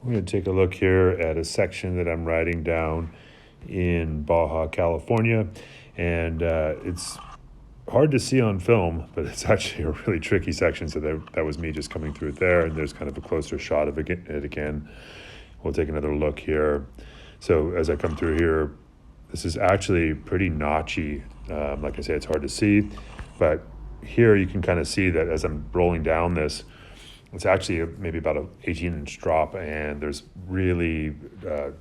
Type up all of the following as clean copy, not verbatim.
We're going to take a look here at a section that I'm riding down in Baja, California, and it's hard to see on film, but it's actually a really tricky section. So that was me just coming through it there, and there's kind of a closer shot of it again. We'll take another look here. So as I come through here, this is actually pretty notchy. Like I say, it's hard to see, but here you can kind of see that as I'm rolling down this, it's actually maybe about an 18-inch drop, and there's really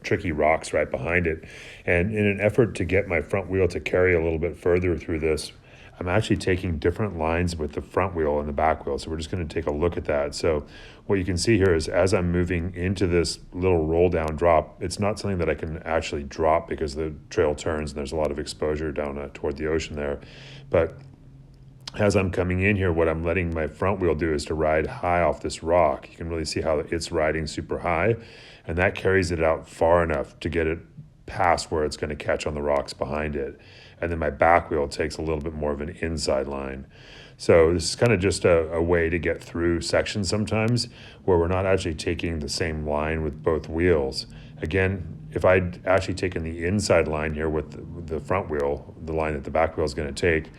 tricky rocks right behind it. And in an effort to get my front wheel to carry a little bit further through this, I'm actually taking different lines with the front wheel and the back wheel. So we're just going to take a look at that. So what you can see here is as I'm moving into this little roll down drop, it's not something that I can actually drop because the trail turns and there's a lot of exposure down toward the ocean there. But as I'm coming in here, what I'm letting my front wheel do is to ride high off this rock. You can really see how it's riding super high, and that carries it out far enough to get it past where it's going to catch on the rocks behind it. And then my back wheel takes a little bit more of an inside line. So this is kind of just a way to get through sections sometimes where we're not actually taking the same line with both wheels. Again, if I'd actually taken the inside line here with the front wheel, the line that the back wheel is going to take,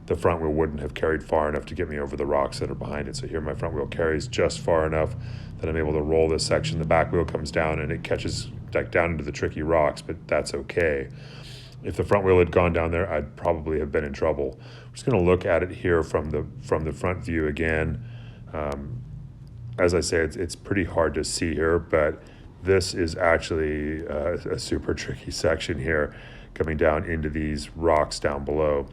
the front wheel wouldn't have carried far enough to get me over the rocks that are behind it. So here my front wheel carries just far enough that I'm able to roll this section. The back wheel comes down and it catches like down into the tricky rocks, but that's okay. If the front wheel had gone down there, I'd probably have been in trouble. I'm just going to look at it here from the front view again. As I say, it's pretty hard to see here, but this is actually a super tricky section here, coming down into these rocks down below.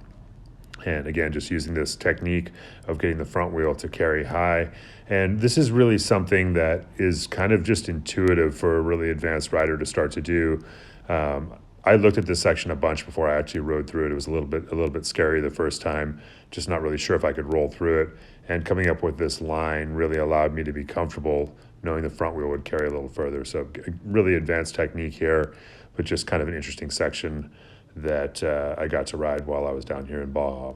And again, just using this technique of getting the front wheel to carry high. And this is really something that is kind of just intuitive for a really advanced rider to start to do. I looked at this section a bunch before I actually rode through it. It was a little bit scary the first time, just not really sure if I could roll through it. And coming up with this line really allowed me to be comfortable knowing the front wheel would carry a little further. So really advanced technique here, but just kind of an interesting section that I got to ride while I was down here in Baja.